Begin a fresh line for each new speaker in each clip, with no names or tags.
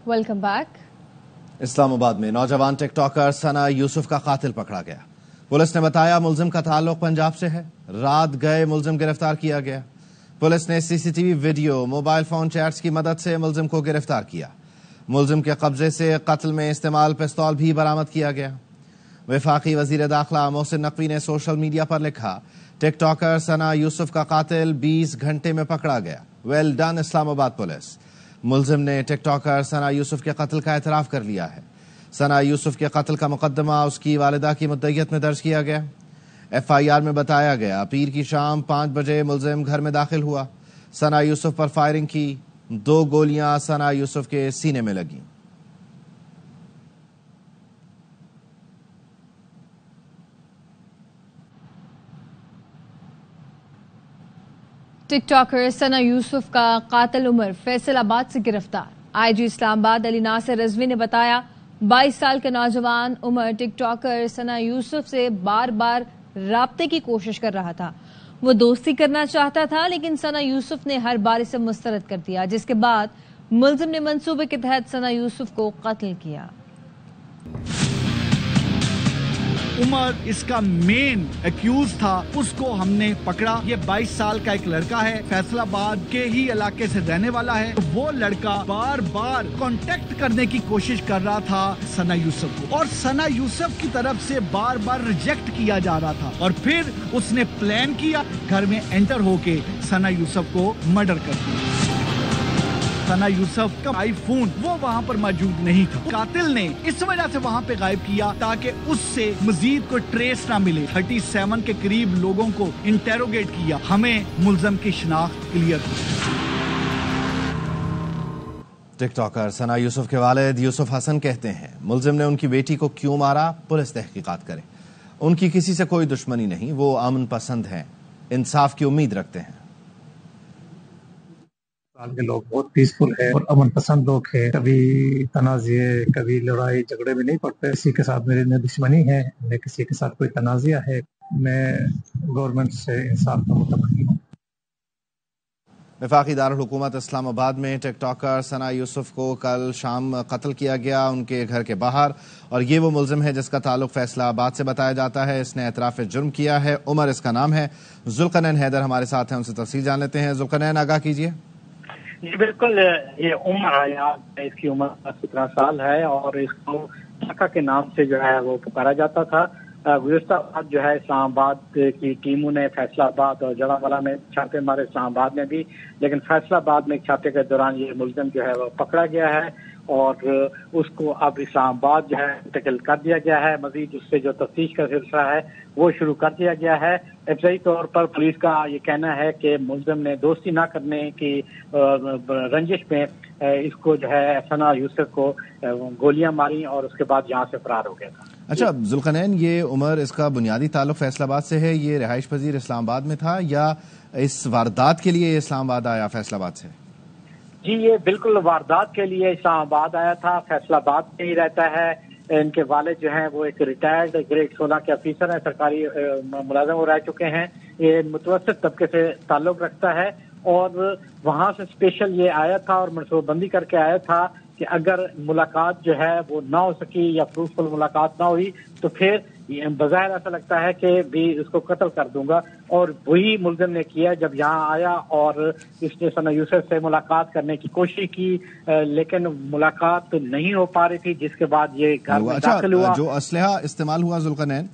Welcome back.
Islamabad में नौजवान टिक talker सना यूसुफ का कातिल पकड़ा गया। पुलिस ने बताया मुलजिम का ताल्लुक पंजाब से है। रात गए मुलजिम गिरफ्तार किया गया। पुलिस ने CCTV video, mobile phone chats की मदद से मुलजिम को गिरफ्तार किया। मुलजिम के कब्जे से कत्ल में इस्तेमाल पिस्तौल भी बरामद किया गया। वफाकी वजीर दाखिला मोहसिन नकवी ने सोशल मीडिया पर लिखा, टिक टॉकर सना यूसुफ का कातिल 20 घंटे में पकड़ा गया। Well done Islamabad police. मुलजिम ने टिक टॉकर सना यूसुफ के कत्ल का एतराफ कर लिया है। सना यूसुफ के कत्ल का मुकदमा उसकी वालिदा की मुद्दईयत में दर्ज किया गया। FIR में बताया गया, पीर की शाम 5 बजे मुलजिम घर में दाखिल हुआ। सना यूसुफ पर फायरिंग की। 2 गोलियां सना यूसुफ के सीने में लगी।
टिक टॉकर सना यूसुफ का कातिल उमर फैसलाबाद से गिरफ्तार। IG इस्लामाबाद अली नासिर रिजवी ने बताया, 22 साल के नौजवान उमर टिक टॉकर सना यूसुफ से बार बार राब्ते की कोशिश कर रहा था। वो दोस्ती करना चाहता था, लेकिन सना यूसुफ ने हर बार इसे मुस्तरद कर दिया, जिसके बाद मुलजिम ने मंसूबे के तहत सना यूसुफ को कत्ल किया।
उमर इसका मेन एक्यूज था, उसको हमने पकड़ा। ये 22 साल का एक लड़का है, फैसलाबाद के ही इलाके से रहने वाला है। वो लड़का बार बार कांटेक्ट करने की कोशिश कर रहा था सना यूसुफ को, और सना यूसुफ की तरफ से बार बार रिजेक्ट किया जा रहा था। और फिर उसने प्लान किया, घर में एंटर होके सना यूसुफ को मर्डर कर दिया। सना यूसुफ का आईफोन वो वहाँ पर मौजूद नहीं था। कातिल ने इस वजह से वहाँ पे गायब किया ताकि उससे मजीद कोई ट्रेस ना मिले। 37 के करीब लोगों को इंटेरोगेट किया। हमें मुलजिम की शिनाख्त क्लियर की।
टिक टॉकर सना यूसुफ के वालिद यूसुफ हसन कहते हैं, मुलजिम ने उनकी बेटी को क्यों मारा, पुलिस तहकीकात करे। उनकी किसी से कोई दुश्मनी नहीं, वो अमन पसंद हैं, इंसाफ की उम्मीद रखते हैं।
के लोग बहुत पीसफुल है और अमन पसंद लोग है। कभी तनाज़े, कभी लड़ाई झगड़े में नहीं पड़ते। किसी के साथ मेरी न दुश्मनी है, न किसी के साथ कोई तनाज़ा है। मैं गवर्नमेंट से इंसाफ का मुतमन्नी हूँ।
वफाकी दारुल हुकूमत इस्लामाबाद में टिक टॉकर सना यूसुफ को कल शाम कत्ल किया गया उनके घर के बाहर, और ये वो मुलजिम है जिसका ताल्लुक फैसलाबाद से बताया जाता है। इसने एतराफ जुर्म किया है। उमर इसका नाम है। जुल्कनैन हैदर हमारे साथ हैं, उनसे तफसील जान लेते हैं। जुल्कनैन, आगाह कीजिए।
जी बिल्कुल, ये उमर हयात, इसकी उम्र 17 साल है और इसको ढाका के नाम से जो है वो पुकारा जाता था। गुज़िश्ता रात जो है इस्लामाबाद की टीमों ने फैसलाबाद और जड़ावाला में छापे मारे, इस्लामाबाद में भी, लेकिन फैसलाबाद में छापे के दौरान ये मुलजिम जो है वो पकड़ा गया है और उसको अब इस्लामाबाद जो है इंतकाल कर दिया गया है। मजीद उससे जो तफ्तीश का सिलसिला है वो शुरू कर दिया गया है। इब्तदाई तौर पर पुलिस का ये कहना है कि मुलजिम ने दोस्ती ना करने की रंजिश में इसको जो है सना यूसुफ को गोलियां मारी और उसके बाद यहाँ से फरार हो गया था।
अच्छा जुल्कनैन, ये उमर इसका बुनियादी ताल्लुक फैसलाबाद से है, ये रिहाइश पजीर इस्लामाबाद में था या इस वारदात के लिए इस्लामाबाद आया फैसलाबाद से?
जी ये बिल्कुल वारदात के लिए इस्लामाबाद आया था, फैसलाबाद में ही रहता है। इनके वालिद जो हैं वो एक रिटायर्ड ग्रेड 16 के अफीसर हैं, सरकारी मुलाजिम वो रह चुके हैं। ये मुतवस्सित तबके से ताल्लुक रखता है और वहाँ से स्पेशल ये आया था और मनसूबबंदी करके आया था कि अगर मुलाकात जो है वो ना हो सकी या फ्रूटफुल मुलाकात ना हुई तो फिर बज़ाहिर ऐसा लगता है कि भी इसको कत्ल कर दूंगा, और वही मुलजिम ने किया। जब यहाँ आया और इसने सना यूसुफ से मुलाकात करने की कोशिश की लेकिन मुलाकात नहीं हो पा रही थी, जिसके बाद ये घर में दाखिल हुआ।
जो असलहा इस्तेमाल हुआ जुल्कनैन,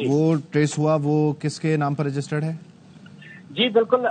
वो ट्रेस हुआ, वो किसके नाम पर रजिस्टर्ड है?
जी बिल्कुल,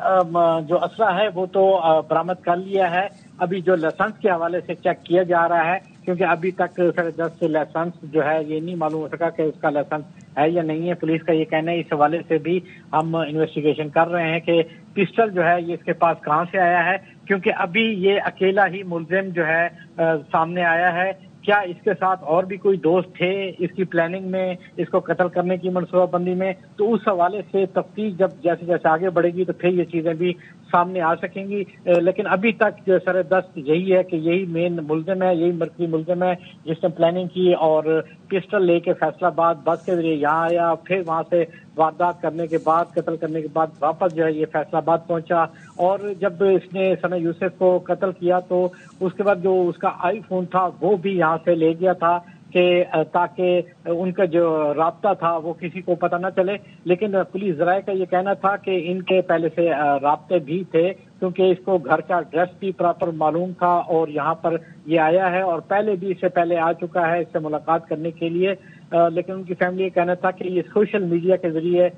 जो असला है वो तो बरामद कर लिया है। अभी जो लाइसेंस के हवाले से चेक किया जा रहा है, क्योंकि अभी तक जस्ट लाइसेंस जो है ये नहीं मालूम हो सका कि उसका लाइसेंस है या नहीं है। पुलिस का ये कहना है, इस हवाले से भी हम इन्वेस्टिगेशन कर रहे हैं कि पिस्टल जो है ये इसके पास कहाँ से आया है, क्योंकि अभी ये अकेला ही मुलजिम जो है सामने आया है। क्या इसके साथ और भी कोई दोस्त थे इसकी प्लानिंग में, इसको कत्ल करने की मनसूबाबंदी में? तो उस हवाले से तफ्तीश जब जैसे जैसे आगे बढ़ेगी तो फिर ये चीजें भी سامنے آ سکیں گی، لیکن ابھی تک جو سر دست یہی ہے کہ یہی مین ملزم ہے، یہی مرکزی ملزم ہے جس نے پلاننگ کی اور پسٹل لے کے فیصلہ آباد بس کے ذریعے یہاں آیا، پھر وہاں سے واردات کرنے کے بعد، قتل کرنے کے بعد واپس جو ہے یہ فیصلہ آباد پہنچا، اور جب اس نے ثنا یوسف کو قتل کیا تو اس کے بعد جو اس کا آئی فون تھا وہ بھی یہاں سے لے گیا تھا کہ تاکہ ان کا جو رابطہ تھا وہ کسی کو پتہ نہ چلے، لیکن پولیس ذرائع کا یہ کہنا تھا کہ ان کے پہلے سے رابطے بھی تھے کیونکہ اس کو گھر کا ایڈریس بھی پراپر معلوم تھا اور یہاں پر یہ آیا ہے اور پہلے بھی اس سے پہلے آ چکا ہے اس سے ملاقات کرنے کے لیے، لیکن ان کی فیملی یہ کہنا تھا کہ یہ سوشل میڈیا کے ذریعے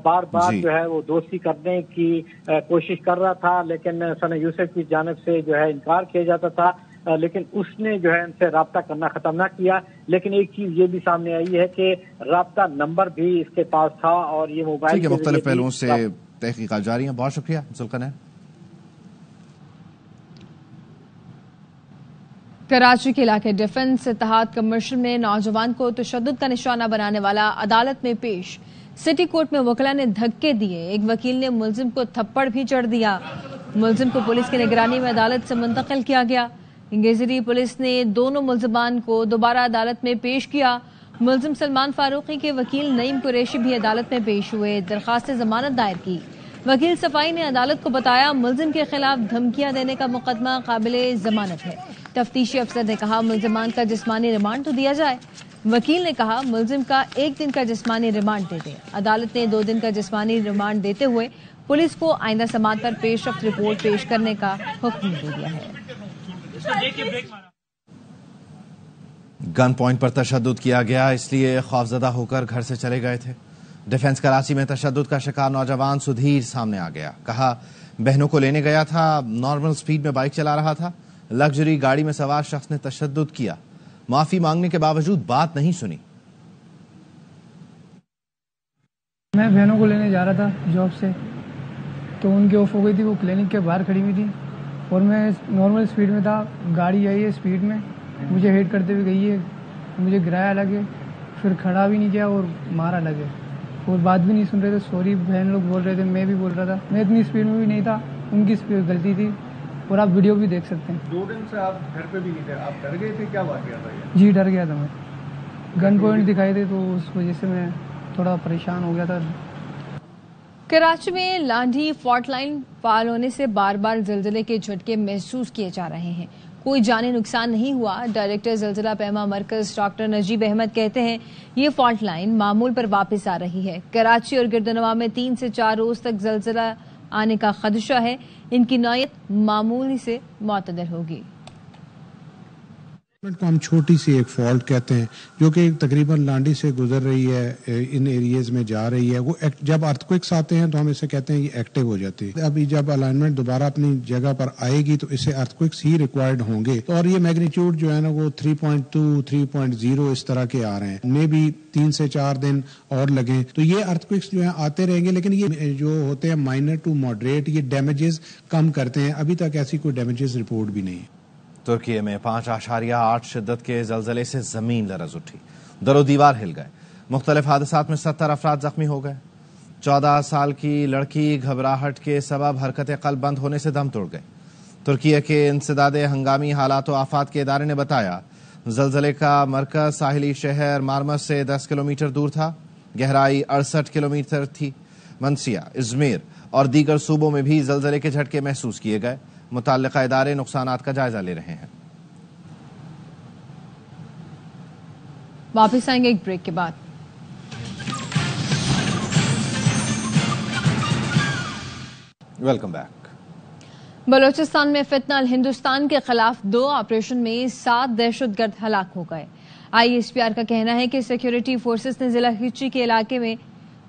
بار بار جو ہے وہ دوستی کرنے کی کوشش کر رہا تھا، لیکن ثنا یوسف کی جانب سے جو ہے انکار کیا جاتا تھا، لیکن اس نے جو ہے ان سے رابطہ کرنا ختم نہ کیا، لیکن ایک چیز یہ بھی سامنے آئی ہے کہ رابطہ نمبر بھی اس کے پاس تھا اور یہ موبائل کے
مختلف پہلوؤں سے تحقیقات جاری ہیں۔ بہت شکریہ ذوالقرنین۔
کراچی کے علاقے ڈیفنس اتحاد کمرشل میں نوجوان کو تشدد کا نشانہ بنانے والا عدالت میں پیش، سٹی کورٹ میں وکلا نے دھکے دیے، ایک وکیل نے ملزم کو تھپڑ بھی چڑھ دیا، ملزم کو پولیس کی نگرانی میں عدالت سے منتقل کیا گیا، گیزری پولیس نے دونوں ملزمان کو دوبارہ عدالت میں پیش کیا، ملزم سلمان فاروقی کے وکیل نعیم قریشی بھی عدالت میں پیش ہوئے، درخواست ضمانت دائر کی، وکیل صفائی نے عدالت کو بتایا ملزم کے خلاف دھمکیاں دینے کا مقدمہ قابل ضمانت ہے، تفتیشی افسر نے کہا ملزمان کا جسمانی ریمانڈ تو دیا جائے، وکیل نے کہا ملزم کا 1 دن کا جسمانی ریمانڈ دے دیں، عدالت نے 2 دن کا جسمانی ریمانڈ دیتے ہوئے پولیس کو آئندہ سماعت پر پیش رفت رپورٹ پیش کرنے کا حکم دے دیا ہے۔
گن پوائنٹ پر تشدد کیا گیا، اس لیے خوفزدہ ہو کر گھر سے چلے گئے تھے۔ ڈیفنس کراچی میں تشدد کا شکار نوجوان سدھیر سامنے آ گیا، کہا بہنوں کو لینے گیا تھا، نارمل سپیڈ میں بائک چلا رہا تھا، لگژری گاڑی میں سوار شخص نے تشدد کیا، معافی مانگنے کے باوجود بات نہیں سنی۔
میں بہنوں کو لینے جا رہا تھا جاب سے، تو ان کی آف ہو گئی تھی، وہ کلینک کے باہر کھڑی ہوئی تھی اور میں نارمل سپیڈ میں تھا، گاڑی آئی ہے سپیڈ میں، مجھے ہیٹ کرتے ہوئے گئی ہے، مجھے گرایا لگے، پھر کھڑا بھی نہیں کیا اور مارا لگے اور بات بھی نہیں سن رہے تھے، سوری بہن لوگ بول رہے تھے، میں بھی بول رہا تھا، میں اتنی سپیڈ میں بھی نہیں تھا، ان کی غلطی تھی اور آپ ویڈیو بھی دیکھ سکتے ہیں۔
2 دن سے آپ گھر پہ بھی نہیں تھے، آپ ڈر گئے تھے، کیا واقعہ تھا یہ؟
جی ڈر گیا تھا، میں گن پوائنٹ دکھائے تھے تو اس وجہ سے میں تھوڑا پریشان ہو گیا تھا۔
کراچی میں لانڈھی فالٹ لائن فعال ہونے سے بار بار زلزلے کے جھٹکے محسوس کیے جا رہے ہیں، کوئی جانی نقصان نہیں ہوا۔ ڈائریکٹر زلزلہ پیما مرکز ڈاکٹر نجیب احمد کہتے ہیں یہ فالٹ لائن معمول پر واپس آ رہی ہے، کراچی اور گردنواں میں 3 سے 4 روز تک زلزلہ آنے کا خدشہ ہے، ان کی نوعیت معمولی سے معتدل ہوگی۔
کو ہم چھوٹی سی ایک فالٹ کہتے ہیں جو کہ تقریباً لانڈی سے گزر رہی ہے، ان ایریز میں جا رہی ہے، وہ جب ارتھ کوئکس آتے ہیں تو ہم اسے کہتے ہیں یہ ایکٹیو ہو جاتی ہے۔ ابھی جب الائنمنٹ دوبارہ اپنی جگہ پر آئے گی تو اسے ارتھ کوئکس ہی ریکوائرڈ ہوں گے، اور یہ میگنیچیوڈ جو ہے نا وہ 3.2 3.0 اس طرح کے آ رہے ہیں، میں بھی 3 سے 4 دن اور لگیں تو یہ ارتھ کوئکس جو ہیں آتے رہیں گے، لیکن یہ جو ہوتے ہیں مائنر ٹو ماڈریٹ، یہ ڈیمیجز کم کرتے ہیں، ابھی تک ایسی کوئی ڈیمیجز رپورٹ بھی نہیں ہے۔
ترکی میں 5.8 شدت کے زلزلے سے زمین لرز اٹھی، در و دیوار ہل گئے، مختلف حادثات میں 70 افراد زخمی ہو گئے۔ 14 سال کی لڑکی گھبراہٹ کے سبب حرکت قلب بند ہونے سے دم توڑ گئی۔ ترکی کے انسداد ہنگامی حالات و آفات کے ادارے نے بتایا زلزلے کا مرکز ساحلی شہر مارمس سے 10 کلومیٹر دور تھا، گہرائی 68 کلومیٹر تھی۔ منسیا، ازمیر اور دیگر صوبوں میں بھی زلزلے کے جھٹکے محسوس کیے گئے، متعلقہ ادارے نقصانات کا جائزہ لے رہے ہیں۔
واپس آئیں گے ایک بریک کے بعد۔
Welcome back.
بلوچستان میں فتنہ الہندوستان کے خلاف 2 آپریشن میں 7 دہشت گرد ہلاک ہو گئے۔ ISPR کا کہنا ہے کہ سیکیورٹی فورسز نے ضلع ہچی کے علاقے میں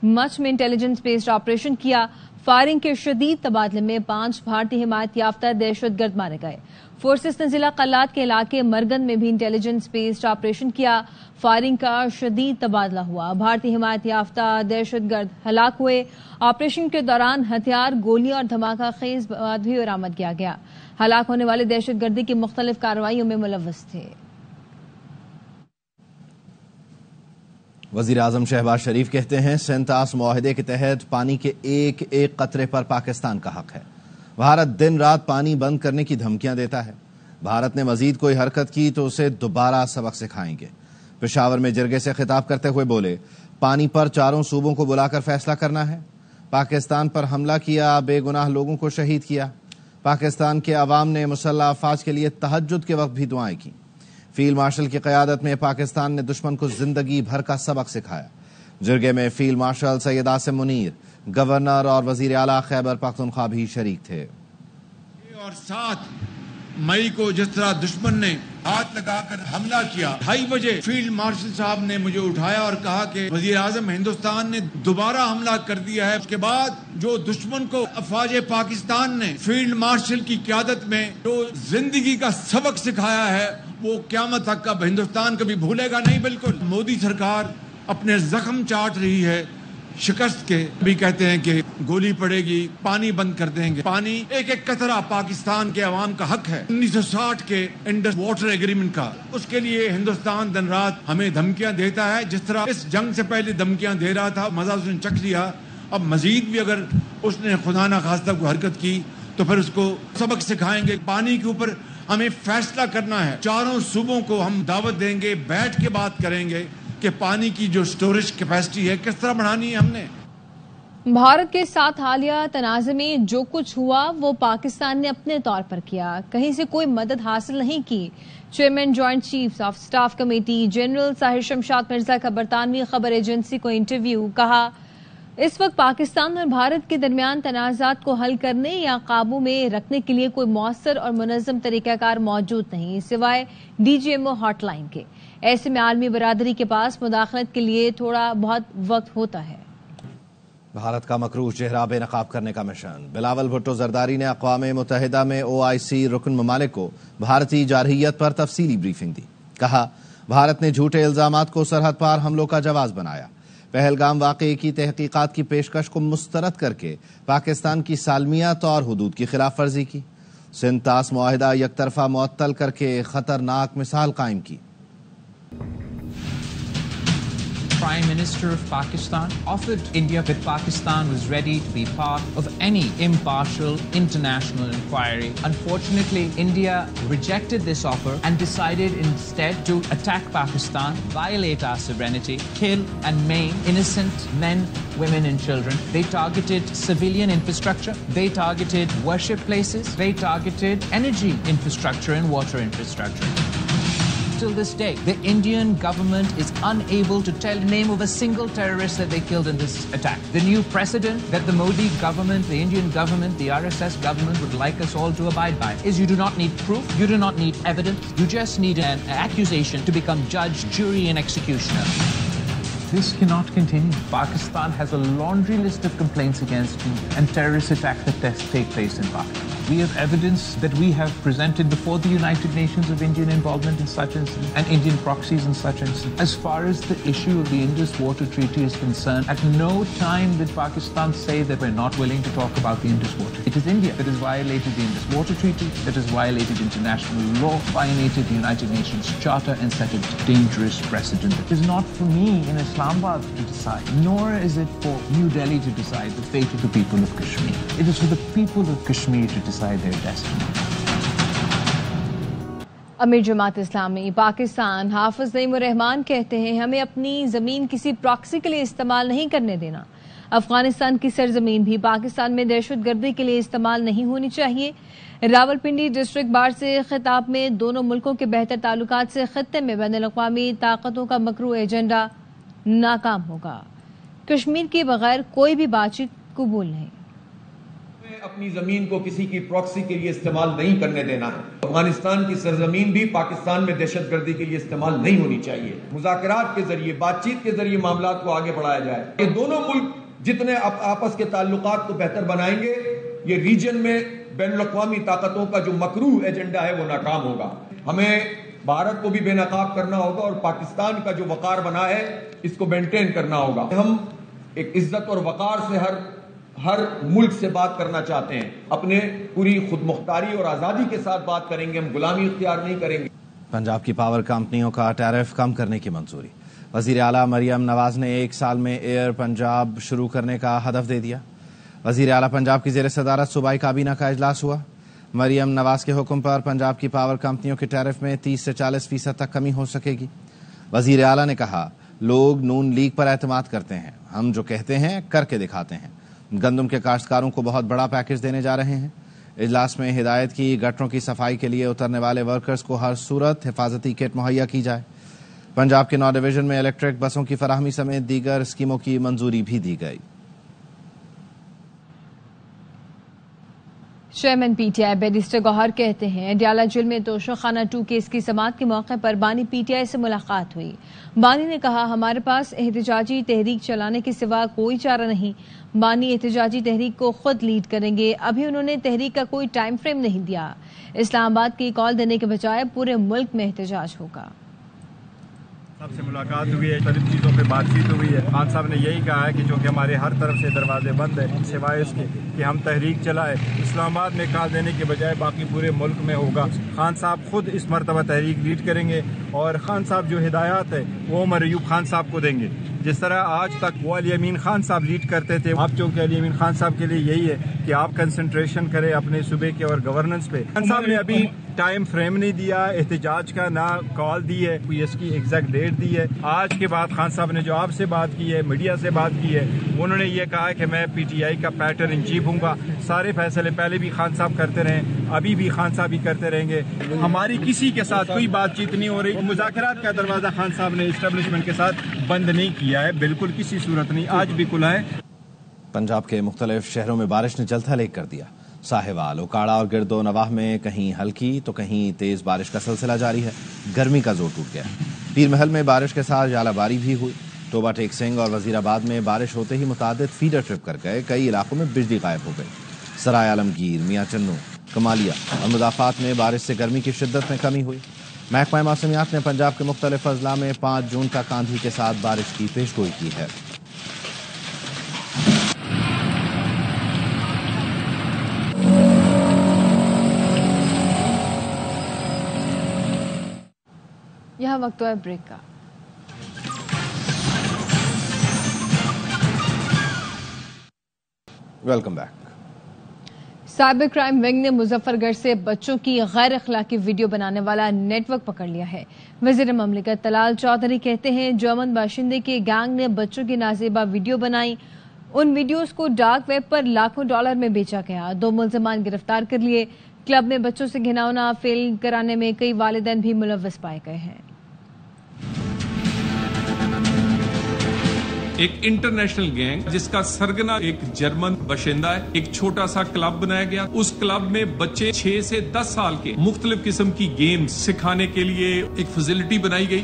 مچ میں انٹیلیجنس بیسڈ آپریشن کیا۔ فائرنگ کے شدید تبادلے میں 5 بھارتی حمایت یافتہ دہشت گرد مارے گئے۔ فورسز نے ضلع قلات کے علاقے مرگن میں بھی انٹیلیجنس بیسڈ آپریشن کیا۔ فائرنگ کا شدید تبادلہ ہوا، بھارتی حمایت یافتہ دہشت گرد ہلاک ہوئے۔ آپریشن کے دوران ہتھیار، گولیاں اور دھماکہ خیز مواد بھی برآمد کیا گیا۔ ہلاک ہونے والے دہشت گردی کی مختلف کارروائیوں میں ملوث تھے۔
وزیر اعظم شہباز شریف کہتے ہیں سینتاس معاہدے کے تحت پانی کے ایک ایک قطرے پر پاکستان کا حق ہے۔ بھارت دن رات پانی بند کرنے کی دھمکیاں دیتا ہے. بھارت نے مزید کوئی حرکت کی تو اسے دوبارہ سبق سکھائیں گے. پشاور میں جرگے سے خطاب کرتے ہوئے بولے پانی پر چاروں صوبوں کو بلا کر فیصلہ کرنا ہے. پاکستان پر حملہ کیا، بے گناہ لوگوں کو شہید کیا. پاکستان کے عوام نے مسلح افواج کے لیے تہجد کے وقت بھی دعائیں کی. فیلڈ مارشل کی قیادت میں پاکستان نے دشمن کو زندگی بھر کا سبق سکھایا. جرگے میں field marshal Syed Asim Munir, governor اور وزیر اعلیٰ خیبر پختونخوا بھی شریک تھے.
اور 7 مئی کو جس طرح دشمن نے ہاتھ لگا کر حملہ کیا، 2:30 بجے فیلڈ مارشل صاحب نے مجھے اٹھایا اور کہا کہ وزیر اعظم ہندوستان نے دوبارہ حملہ کر دیا ہے. اس کے بعد جو دشمن کو افواج پاکستان نے فیلڈ مارشل کی قیادت میں جو زندگی کا سبق سکھایا ہے وہ قیامت تک کا ہندوستان کبھی بھولے گا نہیں. بالکل مودی سرکار اپنے زخم چاٹ رہی ہے شکست کے. بھی کہتے ہیں کہ گولی پڑے گی، پانی بند کر دیں گے. پانی ایک ایک قطرہ پاکستان کے عوام کا حق ہے. 1960 کے انڈس واٹر ایگریمنٹ کا، اس کے لیے ہندوستان دن رات ہمیں دھمکیاں دیتا ہے. جس طرح اس جنگ سے پہلے دھمکیاں دے رہا تھا، مزہ اس نے چکھ لیا. اب مزید بھی اگر اس نے خدا نہ خواستہ کوئی حرکت کی تو پھر اس کو سبق سکھائیں گے. پانی کے اوپر ہمیں فیصلہ کرنا ہے. چاروں صوبوں کو ہم دعوت دیں گے، بیٹھ کے بات کریں گے کہ پانی کی جو سٹوریج کیپیسٹی ہے کس طرح بڑھانی ہے. ہم نے
بھارت کے ساتھ حالیہ تنازع میں جو کچھ ہوا وہ پاکستان نے اپنے طور پر کیا، کہیں سے کوئی مدد حاصل نہیں کی. Chairman joint chief of staff committee general Tahir Shamshad Mirza کا برطانوی خبر ایجنسی کو انٹرویو. کہا اس وقت پاکستان اور بھارت کے درمیان تنازعات کو حل کرنے یا قابو میں رکھنے کے لیے کوئی مؤثر اور منظم طریقہ کار موجود نہیں سوائے DGMO ہاٹ لائن کے. ایسے میں عالمی برادری کے پاس مداخلت کے لیے تھوڑا بہت وقت ہوتا ہے.
بھارت کا مکروہ چہرہ بے نقاب کرنے کا مشن. بلاول بھٹو زرداری نے اقوام متحدہ میں OIC رکن ممالک کو بھارتی جارحیت پر تفصیلی بریفنگ دی. کہا بھارت نے جھوٹے الزامات کو سرحد پار حملوں کا جواز بنایا. پہلگام واقعے کی تحقیقات کی پیشکش کو مسترد کر کے پاکستان کی سالمیت اور حدود کی خلاف ورزی کی. سندھ طاس معاہدہ یک طرفہ معطل کر کے خطرناک مثال قائم کی.
Prime Minister of Pakistan offered India that Pakistan was ready to be part of any impartial international inquiry. Unfortunately, India rejected this offer and decided instead to attack Pakistan, violate our sovereignty, kill and maim innocent men, women and children. They targeted civilian infrastructure, they targeted worship places, they targeted energy infrastructure and water infrastructure. Till this day, the Indian government is unable to tell the name of a single terrorist that they killed in this attack. The new precedent that the Modi government, the Indian government, the RSS government would like us all to abide by is you do not need proof, you do not need evidence, you just need an accusation to become judge, jury and executioner. This cannot continue. Pakistan has a laundry list of complaints against you and terrorist attacks that take place in Pakistan. We have evidence that we have presented before the United Nations of Indian involvement in such incidents and Indian proxies in such incidents. As far as the issue of the Indus Water Treaty is concerned, at no time did Pakistan say that we're not willing to talk about the Indus Water. It is India that has violated the Indus Water Treaty, that has violated international law, violated the United Nations Charter and set a dangerous precedent. It is not for me in Islamabad to decide, nor is it for New Delhi to decide the fate of the people of Kashmir. It is for the people of Kashmir to decide their destiny.
امیر جماعت اسلامی پاکستان حافظ نعیم الرحمان کہتے ہیں ہمیں اپنی زمین کسی proxy کے لیے استعمال نہیں کرنے دینا. افغانستان کی سرزمین بھی پاکستان میں دہشت گردی کے لیے استعمال نہیں ہونی چاہیے. راولپنڈی ڈسٹرکٹ بار سے خطاب میں دونوں ملکوں کے بہتر تعلقات سے خطے میں بین الاقوامی طاقتوں کا مکروہ ایجنڈا ناکام ہوگا. کشمیر کے بغیر کوئی بھی بات چیت قبول نہیں.
اپنی زمین کو کسی کی پراکسی کے لیے استعمال نہیں کرنے دینا ہے. افغانستان کی سرزمین بھی پاکستان میں دہشت گردی کے لیے استعمال نہیں ہونی چاہیے. مذاکرات کے ذریعے، بات چیت کے ذریعے معاملات کو آگے بڑھایا جائے. یہ دونوں ملک جتنے آپس کے تعلقات کو بہتر بنائیں گے، یہ ریجن میں بین الاقوامی طاقتوں کا جو مکروہ ایجنڈا ہے وہ ناکام ہوگا. ہمیں بھارت کو بھی بے نقاب کرنا ہوگا اور پاکستان کا جو وقار بنا ہے اس کو مینٹین کرنا ہوگا. ہم ایک عزت اور وقار سے ہر ملک سے بات کرنا چاہتے ہیں. اپنے پوری خود مختاری اور آزادی کے ساتھ بات کریں گے. ہم غلامی اختیار نہیں کریں گے.
پنجاب کی پاور کمپنیوں کا ٹیرف کم کرنے کی منظوری. وزیر اعلیٰ مریم نواز نے 1 سال میں ایئر پنجاب شروع کرنے کا ہدف دے دیا. वजीर आला पंजाब की ज़ेर सदारत सूबाई काबीना का इजलास हुआ। मरियम नवाज के हुक्म पर पंजाब की पावर कंपनियों के टैरिफ में 30 से 40% तक कमी हो सकेगी। वजीर आला ने कहा, लोग नून लीग पर एतमाद करते हैं, हम जो कहते हैं करके दिखाते हैं। गंदम के काश्तकारों को बहुत बड़ा पैकेज देने जा रहे हैं। इजलास में हिदायत की गटरों की सफाई के लिए उतरने वाले वर्कर्स को हर सूरत हिफाजती किट मुहैया की जाए। पंजाब के 9 डिवीजन में इलेक्ट्रिक बसों की फराहमी समेत दीगर स्कीमों की मंजूरी भी दी गई।
चेयरमैन पीटीआई बैरिस्टर गौहर कहते हैं, अडयाला जेल में तोशाखाना 2 केस की समाअत के मौके पर बानी पीटीआई से मुलाकात हुई। बानी ने कहा, हमारे पास एहतजाजी तहरीक चलाने के सिवा कोई चारा नहीं। बानी एहतजाजी तहरीक को खुद लीड करेंगे। अभी उन्होंने तहरीक का कोई टाइम फ्रेम नहीं दिया। इस्लामाबाद की कॉल देने के बजाय पूरे मुल्क में एहतजाज होगा।
सबसे मुलाकात हुई है, मुख्तलिफ चीज़ों पे बातचीत हुई है। खान साहब ने यही कहा है कि चूँकि हमारे हर तरफ से दरवाजे बंद है, सिवाय इसके कि हम तहरीक चलाए, इस्लामाबाद में कॉल देने के बजाय बाकी पूरे मुल्क में होगा। खान साहब खुद इस मरतबा तहरीक लीड करेंगे और खान साहब जो हिदायत है वो उमर अयूब खान साहब को देंगे। जिस तरह आज तक वो अली अमीन खान साहब लीड करते थे, अब चूँकि अली अमीन खान साहब के लिए यही है कि आप कंसंट्रेशन करें अपने सूबे के और गवर्नेंस पे। खान साहब ने अभी टाइम फ्रेम नहीं दिया एहतजाज का, ना कॉल दी है, कोई इसकी एग्जैक्ट डेट दी है। आज के बाद खान साहब ने जो आपसे बात की है, मीडिया से बात की है, उन्होंने ये कहा है कि मैं पीटीआई का पैटर्न इन चीफ हूँगा। सारे फैसले पहले भी खान साहब करते रहे, अभी भी खान साहब ही करते रहेंगे। हमारी किसी के साथ कोई बातचीत नहीं हो रही। मुज़ाकरात का दरवाजा खान साहब ने एस्टेब्लिशमेंट के साथ बंद नहीं किया है, बिल्कुल किसी सूरत नहीं, आज भी खुला है।
पंजाब के मुख्तलिफ शहरों में बारिश ने जलथल कर दिया। साहिवाल, ओकाड़ा और गिरदो नवाह में कहीं हल्की तो कहीं तेज बारिश का सिलसिला जारी है। गर्मी का जोर टूट गया। पीर महल में बारिश के साथ जालाबारी भी हुई। टोबा टेक सिंह और वजीराबाद में बारिश होते ही मुतादिद फीडर ट्रिप कर गए। कई इलाकों में बिजली गायब हो गई। सराय आलमगीर, मियाँ चन्नू, कमालिया और मुदाफात में बारिश से गर्मी की शिद्दत में कमी हुई। महकमा मौसमियात ने पंजाब के मुख्तलिफ अजला में 5 जून तक आंधी के साथ बारिश की पेशगोई की है।
यहाँ वक्त है ब्रेक का।
Welcome back.
Cyber crime wing ने मुजफ्फरगढ़ से बच्चों की गैर अखलाकी वीडियो बनाने वाला नेटवर्क पकड़ लिया है। वजीर ममलिकत तलाल चौधरी कहते हैं, जर्मन बाशिंदे के गैंग ने बच्चों की नाजेबा वीडियो बनाई। उन वीडियोस को डार्क वेब पर लाखों डॉलर में बेचा गया। 2 मुल्जिमान गिरफ्तार कर लिए। क्लब में बच्चों से घिनौना फिल्म कराने में कई वालिदैन भी मुलव्वस पाए गए हैं।
एक इंटरनेशनल गैंग जिसका सरगना एक जर्मन बशिंदा है। एक छोटा सा क्लब बनाया गया। उस क्लब में बच्चे 6 से 10 साल के मुख्तलिफ किस्म की गेम्स सिखाने के लिए एक फैसिलिटी बनाई गई।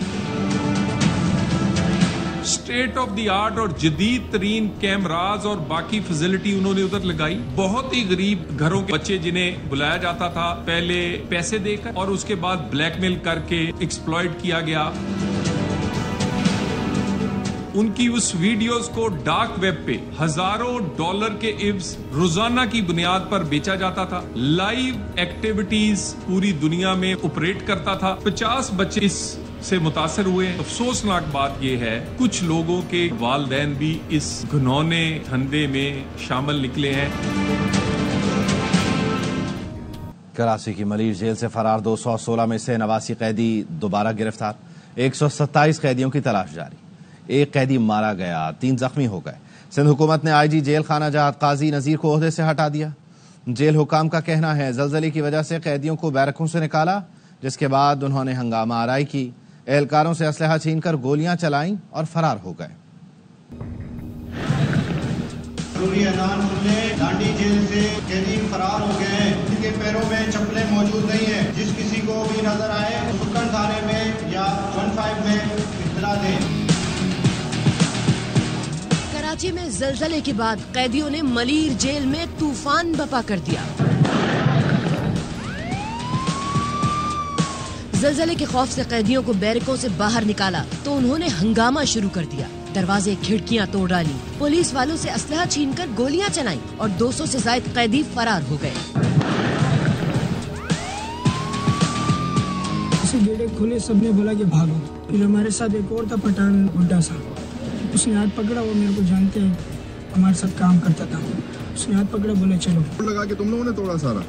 स्टेट ऑफ द आर्ट और जदीद तरीन कैमराज और बाकी फैसिलिटी उन्होंने उधर लगाई। बहुत ही गरीब घरों के बच्चे जिन्हें बुलाया जाता था, पहले पैसे देकर और उसके बाद ब्लैकमेल करके एक्सप्लॉइट किया गया। उनकी उस वीडियोस को डार्क वेब पे हजारों डॉलर के इव्स रोजाना की बुनियाद पर बेचा जाता था। लाइव एक्टिविटीज पूरी दुनिया में ऑपरेट करता था। 50 बच्चे इस से मुतासर हुए। अफसोसनाक बात यह है, कुछ लोगों के वालिदैन भी इस घिनौने धंधे में शामिल निकले हैं।
कराची की मलीर जेल से फरार 216 में से 89 कैदी दोबारा गिरफ्तार। 127 कैदियों की तलाश जारी। एक कैदी मारा गया, 3 जख्मी हो गए। सिंध हुकूमत ने आईजी जेल खाना जहाद काजी नजीर को ओहदे से हटा दिया। जेल हुकाम का कहना है, जलजले की वजह से कैदियों को बैरकों से निकाला, जिसके बाद उन्होंने हंगामा आराई की, एहलकारों से असलहा छीनकर गोलियां चलाईं और फरार हो गए।
लांडी जेल से कैदी फरार हो गए हैं। इनके पैरों में चप्पलें मौजूद नहीं है। जिस किसी को भी नजर आए सुकन थाने में या 15 में इत्तला दें।
कराची में जलजले के बाद कैदियों ने मलीर जेल में तूफान बपा कर दिया। जलजले के खौफ से कैदियों को बैरकों से बाहर निकाला तो उन्होंने हंगामा शुरू कर दिया। दरवाजे खिड़कियां तोड़ डाली, पुलिस वालों से असलहा छीनकर गोलियां चलाई और 200 से ज्यादा कैदी फरार हो गए।
गेटे खुले, सबने बोला कि भागो। फिर हमारे साथ एक और था पठान बुड्ढा सा, उसने हाथ पकड़ा। वो मेरे को जानते हैं, हमारे साथ काम करता था। उसने हाथ पकड़ा, बोले चलो।
लगा के तुम लोगों ने तोड़ा सारा?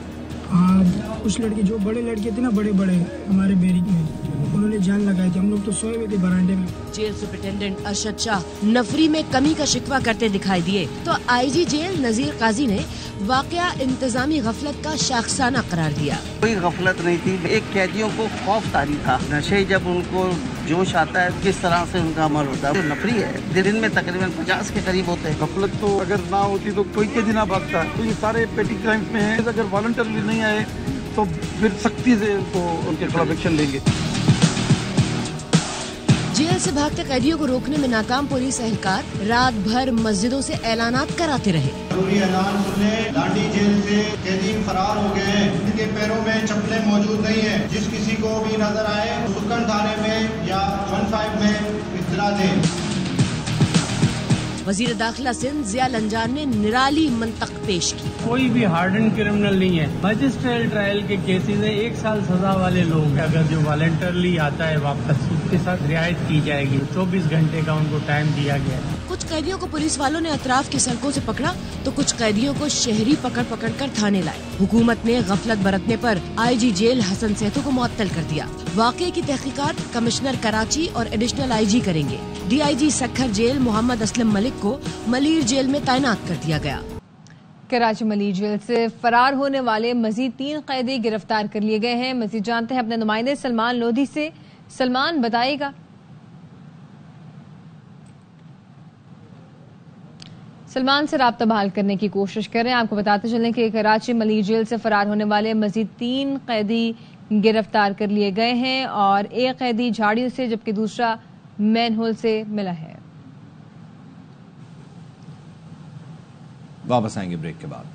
हाँ, कुछ लड़के जो बड़े लड़के थे ना, बड़े बड़े हमारे बैरिक में, उन्होंने जान लगाई थी। हम लोग तो सोए हुए थे बरामदे में।
जेल सुपरिटेंडेंट अरशद शाह नफरी में कमी का शिकवा करते दिखाई दिए तो आईजी जेल नजीर काजी ने वाकया इंतजामी गफलत का शाखसाना करार दिया।
कोई गफलत नहीं थी, एक कैदियों को खौफ तारी था। नशे जब उनको जोश आता है किस तरह से उनका अमल होता है, नफरी है। दिन में तकरीबन 50 के करीब होते हैं।
गफलत तो अगर ना होती तो कोई कैदी ना भागता। तो ये सारे पेटी क्राइम्स में है, अगर वॉलंटरली नहीं आए तो फिर सख्ती से उनको उनके खिलाफ एक्शन लेंगे।
जेल से भागते कैदियों को रोकने में नाकाम पुलिस एहलकार रात भर मस्जिदों से ऐलानात कराते रहे।
जरूरी ऐलान सुनने लांडी जेल से कैदी फरार हो गए हैं। इनके पैरों में चप्पलें मौजूद नहीं है। जिस किसी को भी नजर आए सुकन थाने में या 15 में इत्तला दें।
वजीर दाखिला सिंध जिया लंजान ने निराली मंतक पेश की।
कोई भी हार्डन क्रिमिनल नहीं है। मजिस्ट्रेट ट्रायल के केसेस में 1 साल सजा वाले लोग अगर जो वॉलंटरली आता है वापस, उसके साथ रियायत की जाएगी। 24 घंटे का उनको टाइम दिया गया है।
कुछ कैदियों को पुलिस वालों ने अतराफ की सड़कों से पकड़ा तो कुछ कैदियों को शहरी पकड़ कर थाने लाए। हुकूमत ने गफलत बरतने पर आईजी जेल हसन सेठू को मुअत्तल कर दिया। वाकये की तहकीकात कमिश्नर कराची और एडिशनल आईजी करेंगे। डीआईजी सखर जेल मोहम्मद असलम मलिक को मलीर जेल में तैनात कर दिया गया।
कराची मलीर जेल से फरार होने वाले मजीद 3 कैदी गिरफ्तार कर लिए गए हैं। मजीद जानते हैं अपने नुमाइंदे सलमान लोधी से। सलमान, बताइएगा। सलमान से राब्ता बहाल करने की कोशिश कर रहे हैं। आपको बताते चलें कि कराची मलीर जेल से फरार होने वाले मजीद 3 कैदी गिरफ्तार कर लिए गए हैं और एक कैदी झाड़ियों से जबकि दूसरा मैनहोल से मिला है।
वापस आएंगे ब्रेक के बाद।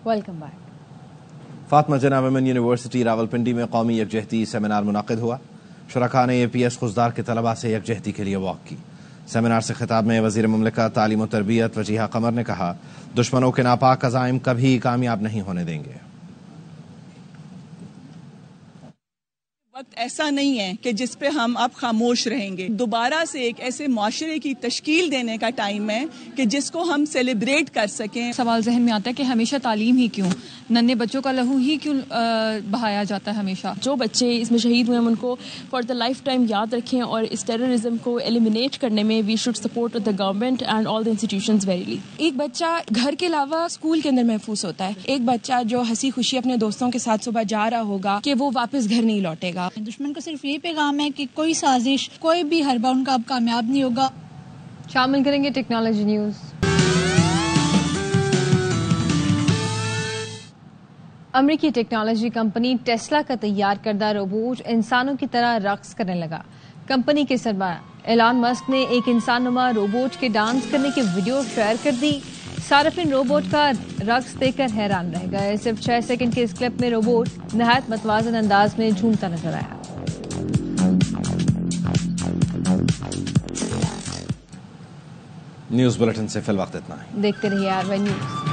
Welcome back.
Fatima Jinnah women university Rawalpindi में कौमी यकजहती सेमिनार मुनाकिद हुआ। शुरका ने APS खुजदार के तलबा से यकजहती के लिए वॉक की। सेमिनार से खिताब में वजीर मुमलिकत तालीम और तरबियत वजीहा कमर ने कहा, दुश्मनों के नापाक अज़ाइम कभी कामयाब नहीं होने देंगे।
वक्त ऐसा नहीं है कि जिस पे हम अब खामोश रहेंगे। दोबारा से एक ऐसे मुआशरे की तश्कील देने का टाइम है कि जिसको हम सेलिब्रेट कर सकें।
सवाल जहन में आता है कि हमेशा तालीम ही क्यों, नन्हे बच्चों का लहू ही क्यों बहाया जाता है हमेशा।
जो बच्चे इसमें शहीद हुए हम उनको फॉर द लाइफ टाइम याद रखें और इस टेररिज्म को एलिमिनेट करने में we should support the government and all the institutions verily.
एक बच्चा घर के अलावा स्कूल के अंदर महफूज होता है। एक बच्चा जो हंसी खुशी अपने दोस्तों के साथ सुबह जा रहा होगा कि वो वापस घर नहीं लौटेगा।
दुश्मन का सिर्फ यही पैगाम है कि कोई साजिश, कोई भी हरबा उनका अब कामयाब नहीं होगा।
शामिल करेंगे टेक्नोलॉजी न्यूज। अमेरिकी टेक्नोलॉजी कंपनी टेस्ला का तैयार करदा रोबोट इंसानों की तरह रक्स करने लगा। कंपनी के सरबराह एलन मस्क ने एक इंसानुमा रोबोट के डांस करने की वीडियो शेयर कर दी। सार्फिन रोबोट का रक्स देखकर हैरान रह गए। सिर्फ 6 सेकंड के इस क्लिप में रोबोट नहायत मतवाज़न अंदाज में झूमता नजर आया।
न्यूज बुलेटिन से फिल वक्त इतना है।
देखते रहिए RY न्यूज।